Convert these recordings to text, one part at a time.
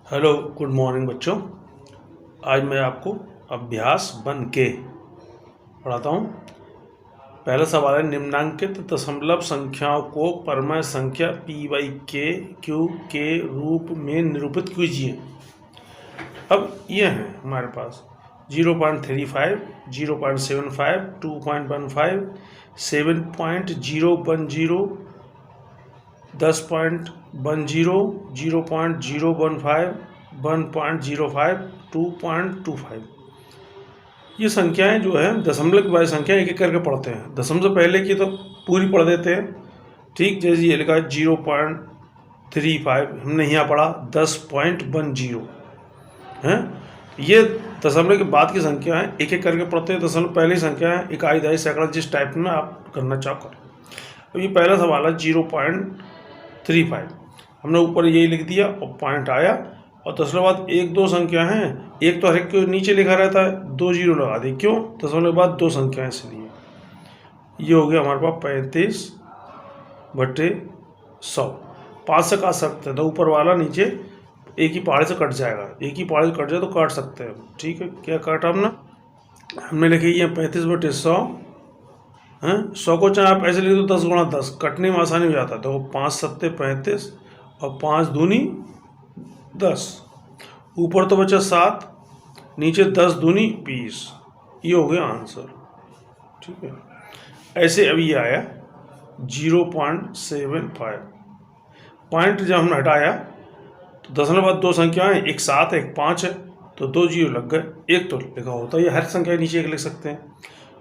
Hello good morning बच्चों। आज मैं आपको अभ्यास बन के पढ़ाता हूँ। पहला सवाल है, निम्नांकित दशमलव संख्याओं को परमेय संख्या p/q के रूप में निरूपित कीजिए। अब ये हैं हमारे पास 0.35, 0.75, 2.15, 7.010, 10.10, 0.015, 1.05, 2.25। ये संख्याएं जो है दशमलव की वाली संख्या एक एक करके पढ़ते हैं। दशमलव से पहले की तो पूरी पढ़ देते हैं, ठीक। जैसे ये लिखा 0.35, हमने यहाँ पढ़ा 10.10 है। ये दशमलव के बाद की संख्या है, एक एक करके पढ़ते हैं। दशमलव पहली संख्या है, इकाई, दहाई, सैकड़ा, जिस टाइप में आप करना चाहो करो। अब ये पहला सवाल है 0.35, हमने ऊपर यही लिख दिया और पॉइंट आया। और दशमलव बाद एक दो संख्या हैं, एक तो हर एक के नीचे लिखा रहता है, 2 जीरो लगा दी। क्यों? दशमलव के बाद दो संख्या इसलिए। ये हो गया हमारे पास 35/100। 5 से काट सकते हैं तो ऊपर वाला नीचे एक ही पहाड़े से कट जाएगा, एक ही पहाड़े से कट जाए तो काट सकते हैं, ठीक है। क्या काटा हमने लिखी ये 35/100 है। 100 को चाहे आप ऐसे लिख दो 10 गुणा 10, कटने में आसानी हो जाता है। तो 5 सत्ते 35 और 5 दूनी 10। ऊपर तो बचा 7, नीचे 10 दूनी 20। ये हो गया आंसर, ठीक है। ऐसे अभी ये आया 0.75। पॉइंट जब हमने हटाया तो दशमलव बाद दो संख्याएं, एक 7 है एक 5 है, तो 2 जीरो लग गए, एक तो लिखा होता है। ये हर संख्या नीचे एक लिख सकते हैं।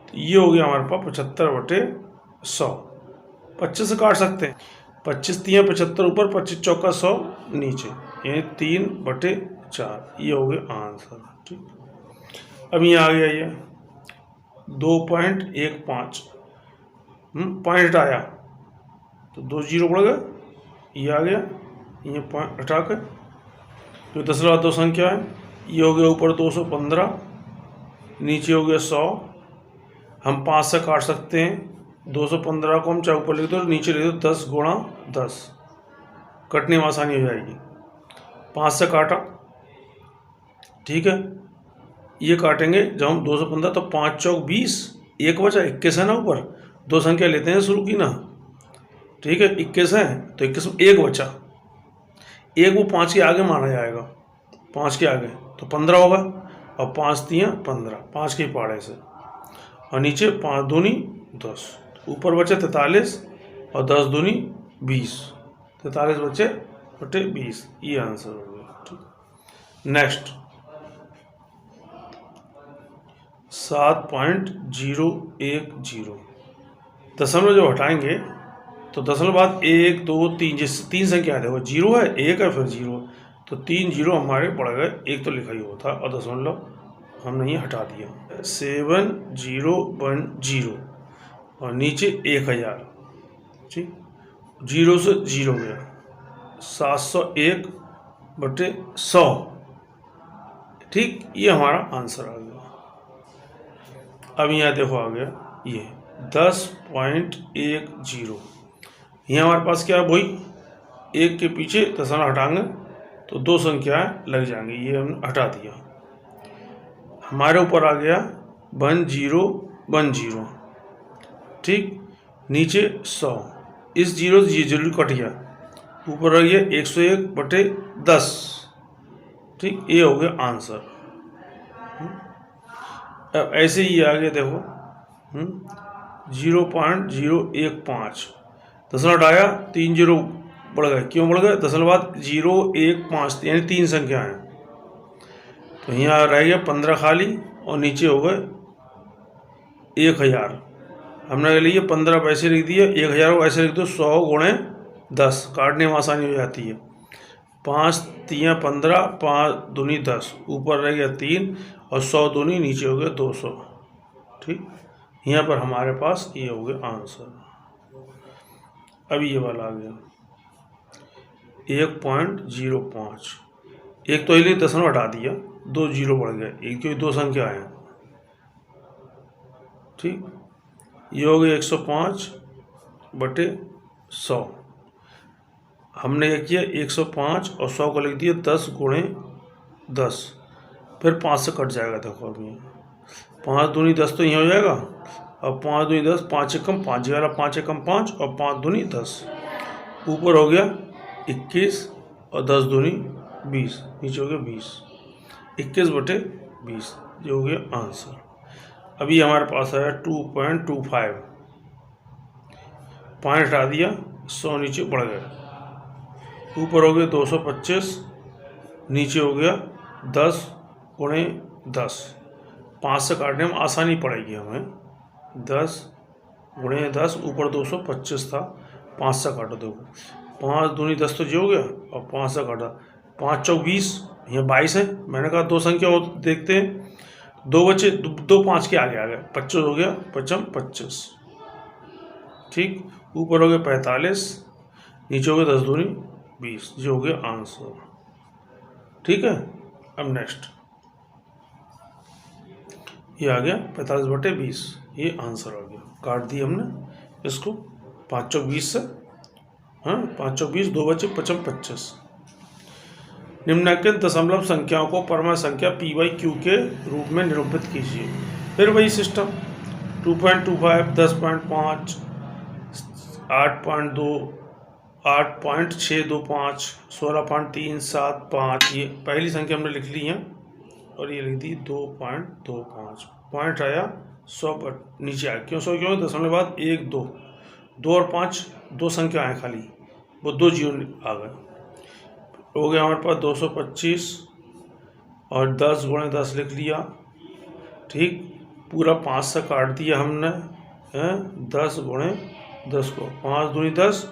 तो ये हो गया हमारे पास 75/100। 25 से काट सकते हैं, 25 3 75 ऊपर, 25 चौका 100 नीचे, यानी 3/4। ये हो गया आंसर, ठीक। अब ये आ गया ये 2.15, पॉइंट आया तो 2 जीरो बढ़ गए, ये आ गया। ये पॉइंट हटा कर तो दशमलव दो संख्या है, ये हो गया ऊपर 215, नीचे हो गया 100। हम 5 से काट सकते हैं, 215 को हम चाहे ऊपर लिख दो, नीचे लिख दो 10 गुणा 10, कटने में आसानी हो जाएगी। 5 से काटा, ठीक है। ये काटेंगे जब हम 215 तो 5 चौक 20, एक बचा 21 है ना, ऊपर दो संख्या लेते हैं शुरू की ना, ठीक है। 21 है तो 21 में एक बचा, एक वो 5 के आगे माना जाएगा, 5 के आगे तो 15 होगा। और 5 3 15, 5 के पहाड़े से, और नीचे 5 दूनी 10, ऊपर बचे 43 और 10 दूनी 20, 43 बचे बटे 20। ये आंसर हो गया, ठीक। नेक्स्ट 7.010। दशमलव जब हटाएंगे तो दशमलव बाद 1 2 3, जैसे 3 संख्या देखो, 0 है, 1 है, फिर 0, तो 3 जीरो हमारे पड़ गए, एक तो लिखा ही होता और दशमलव हमने ये हटा दिया। 7010 और नीचे 1000, ठीक। 0 से 0 गया, 701/100, ठीक। ये हमारा आंसर आ गया। अब यहाँ देखो आ गया ये 10.10। यहाँ हमारे पास क्या है, वही एक के पीछे दशमलव हटाएंगे तो दो संख्याएं लग जाएंगी, ये हमने हटा दिया। हमारे ऊपर आ गया 1010, ठीक। नीचे 100, इस 0 से ये जरूर कट गया, ऊपर रह गया 101/10, ठीक। ये हो गया आंसर। अब ऐसे ही आगे देखो 0.015, दशमलव हटाया 3 जीरो बढ़ गए। क्यों बढ़ गए? दशमलव बाद 0 1 5, यानी 3 संख्या है, तो यहाँ रह गया 15 खाली और नीचे हो गए 1000। हमने लिए 15 पैसे लिख दिए, 1000 को ऐसे लिख दो 100 गुणे 10, काटने में आसानी हो जाती है। 5 3 15, 5 दूनी 10, ऊपर रह गया 3 और 100 दूनी नीचे हो गया 200, ठीक। यहाँ पर हमारे पास ये हो गया आंसर। अब ये वाला आ गया 1.05, एक तो इसलिए दशमलव हटा दिया, 2 जीरो बढ़ गया, एक क्योंकि दो संख्या है, ठीक। ये हो गया 105/100। हमने क्या किया 105 और 100 को लिख दिया 10 गुणे 10, फिर 5 से कट जाएगा। देखो अभी 5 दूनी 10 तो यहाँ हो जाएगा, और 5 दूनी 10, 5 एकम 5, ये वाला 5 एकम 5 और 5 दूनी 10, ऊपर हो गया 21 और 10 दूनी 20, नीचे हो गया 20, 21/20, ये हो गया आंसर। अभी हमारे पास आया 2.25, पॉइंट हटा दिया, 100 नीचे बढ़ गया, ऊपर हो गया 225, नीचे हो गया 10 गुणे 10, 5 से काटने में आसानी पड़ेगी हमें, 10 गुणे 10, ऊपर 225 था, 5 से काटो। देखो 5 दूनी 10 तो जो हो गया, और 5 से काटा, 5 चौक 20, यहाँ 22 है। मैंने कहा दो संख्या हो देखते हैं, 2 बचे, 2 5 के आगे आ गए, 25 हो गया, 55 25, ठीक, ऊपर हो गया 45, नीचे हो गया 10 दूनी 20, जो हो गया आंसर। ठीक है, अब नेक्स्ट ये आ गया 45/20, ये आंसर आ गया। काट दिया हमने इसको, 5 चौक 20 से, हाँ 5 चौक 20, 2 बचे, 55 25। निम्नलिखित दशमलव संख्याओं को परमाणु संख्या p/q के रूप में निरूपित कीजिए। फिर वही सिस्टम, 2.25, 10.5, 8.2, 8.625, 16.375, ये पहली संख्या हमने लिख ली है, और ये लिख दी 2.25, पॉइंट आया 100 पर नीचे आया, क्यों 100 क्यों, दशमलव बाद 1 2, 2 और 5 दो संख्या आए खाली, वो 2 जीरो आ गए, हो गया हमारे पास 225, और 10 गुणे 10 लिख लिया, ठीक, पूरा 5 से काट दिया हमने, 10 गुणे 10 को, 5 दूनी 10,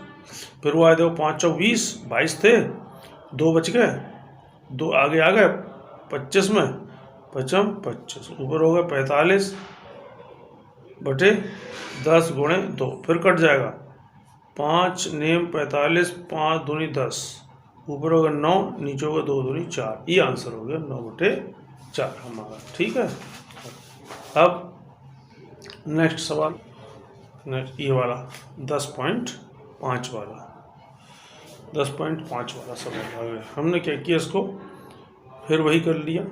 फिर वो आए देखो 5 चौक 20, 22 थे, 2 बच गए, 2 आगे आ गए 25 में, 55 25, ऊपर हो गया 45/10 गुणे 2, फिर कट जाएगा, 5 नेम 45, 5 दूनी 10, ऊपर होगा 9, नीचे होगा 2 दूनी 4, ये आंसर हो गया 9/4 हमारा। ठीक है, अब नेक्स्ट सवाल, नेक्स्ट ये वाला 10.5 वाला, 10.5 वाला सवाल आ गया। हमने क्या किया, इसको फिर वही कर लिया,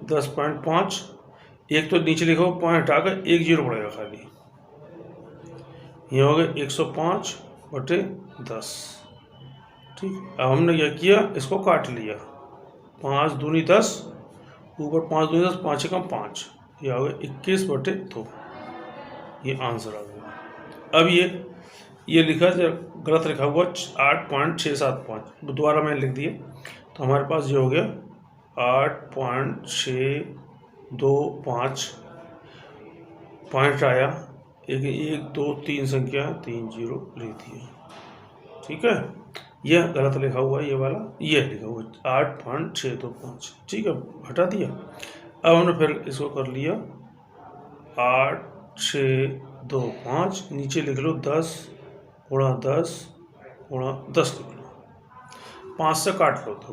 10.5, एक तो नीचे लिखो पॉइंट हटाकर 1 जीरो पड़ेगा खाली, ये हो गया 105/10, ठीक। अब हमने क्या किया, इसको काट लिया, 5 दूनी 10, ऊपर 5 दूनी 10, 5 एकम 5, ये हो गया 21/2, ये आंसर आ गया। अब ये लिखा गलत लिखा हुआ 8.675, दोबारा मैंने लिख दिए, तो हमारे पास ये हो गया 8.625, पॉइंट आया, 1 2 3 संख्या 3 जीरो लिख दिए, ठीक है, यह गलत लिखा हुआ है, ये वाला ये लिखा हुआ 8.625, ठीक है, हटा दिया। अब हमने फिर इसको कर लिया 8.625, नीचे लिख लो 10 गुणा 10 गुणा 10 लिख लो, 5 से काट लो, तो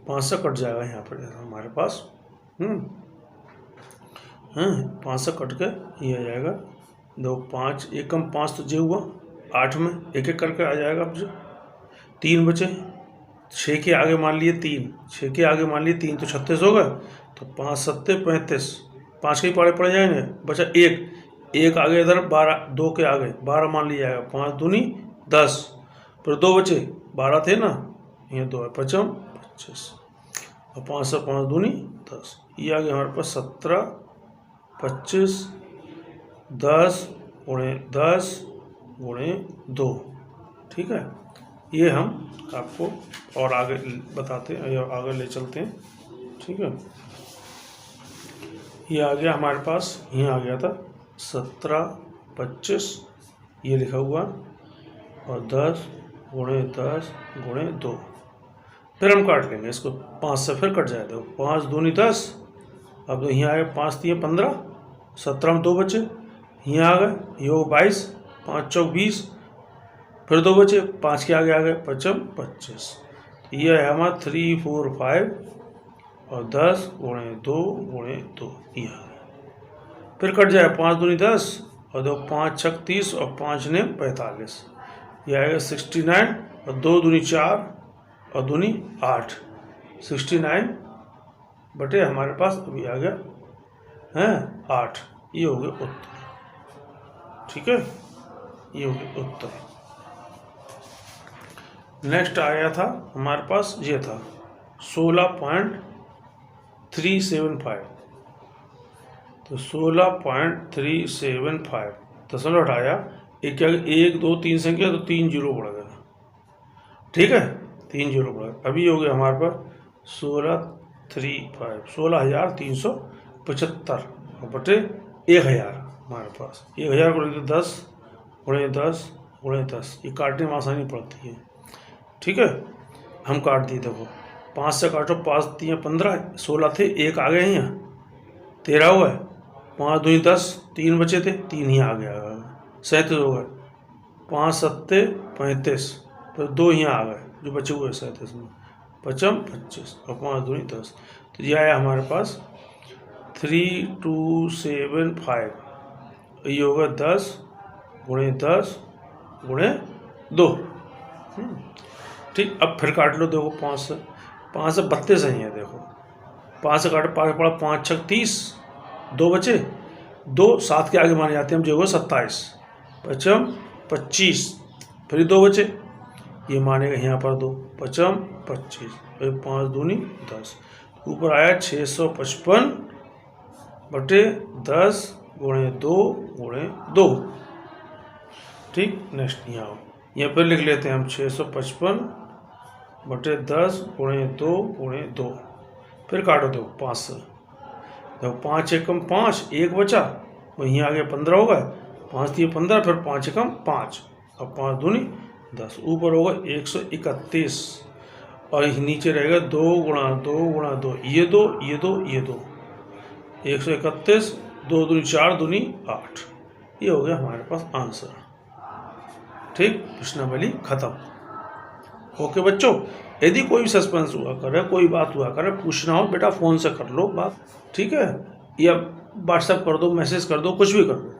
5 से कट जाएगा यहाँ पर हमारे पास, 5 से कट के ये आ जाएगा, 2 5 एकम 5 तो जो हुआ 8 में, एक एक करके आ जाएगा। अब जो 3 बचे, 6 के आगे मान लिए 3, 6 के आगे मान लिए 3 तो 36 होगा, तो 5 7 35, 5 के ही पाड़े पड़ जाएंगे, बचा 1 आगे इधर 12, 2 के आगे 12 मान लिया जाएगा, 5 दूनी 10, फिर 2 बचे, 12 थे ना, ये 2 है, 55 25, और 5 से 5 दूनी 10, ये आ गया हमारे पास 17 25, 10 गुणे 10 गुणे 2, ठीक है। ये हम आपको और आगे बताते हैं या आगे ले चलते हैं, ठीक है। ये आ गया हमारे पास, यहाँ आ गया था 17 25, ये लिखा हुआ, और 10 गुणे 10 गुणे 2, फिर हम काट लेंगे इसको, 5 से फिर कट जाए, देखो 5 दूनी 10, अब तो यहाँ आए 5 दिए 15, 17 में 2 बचे, यहाँ आ गए, ये हो 22, 5 चौक 20, फिर 2 बचे, 5 के आगे आ गए 55 25, ये है हमारा 3 4 5, और 10 गुणे 2 गुणे 2, ये आ गया, फिर कट जाए, 5 दूनी 10, और 2 5 6 30, और 5 ने 45, ये आएगा 69 और 2 दूनी 4 और दूनी 8, 69 बटे हमारे पास अभी आ गया है 8। ये हो गया उत्तर। ठीक है, ये हो गया उत्तर। नेक्स्ट आया था हमारे पास, ये था 16.375। तो 16.375 दशमलव हटाया, एक क्या 1 2 3 संख्या, तो 3 जीरो बढ़ गया। ठीक है, 3 जीरो बढ़ गया। अभी हो गया हमारे पास 16,375 बटे 1000। हमारे पास 1000 को लिखते 10 गुणे 10 गुणे 10। ये काटने में आसानी पड़ती है। ठीक है, हम काट दिए। देखो 5 से काटो, 5 3 15, 16 थे, 1 आ गए यहाँ, 13 हुआ है। 5 दूनी 10, 3 बचे थे, 3 ही आ गया, 37 हो गए। 5 7 35, तो 2 यहाँ आ गए जो बचे हुए 37 में, 5 25 और 5 दूनी 10। तो ये आया हमारे पास 3275। ये होगा 10 गुणे 10 गुणे 2। ठीक, अब फिर काट लो। देखो 5 से 32 ही है। देखो 5 से काटो, 5 पड़ा 5 6 30, 2 बचे, 2 7 के आगे माने जाते हैं हम, जो होगा 27, 5 25, फिर 2 बचे, ये मानेगा यहाँ पर 2, 5 25, फिर 5 दूनी 10। ऊपर आया 655 बटे 10 गुणे 2 गुणे 2। ठीक, नेक्स्ट यहाँ पर लिख लेते हैं हम 655 बटे 10 गुणे 2 गुणे 2। फिर काटो। दो 5 से, देखो 5 एकम 5, 1 बचा, वहीं आ गया 15 होगा, 5 3 15, फिर 5 एकम 5 और 5 दूनी 10। ऊपर होगा 131 और नीचे रहेगा 2 गुणा 2 गुणा 2, ये 2 ये 2 ये 2, 131, 2 दूनी 4 दूनी 8। ये हो गया हमारे पास आंसर। ठीक, प्रश्नावली खत्म। ओके बच्चों, यदि कोई भी सस्पेंस हुआ करे, कोई बात हुआ करे, पूछना हो बेटा फ़ोन से कर लो बात। ठीक है, या व्हाट्सएप कर दो, मैसेज कर दो, कुछ भी कर दो।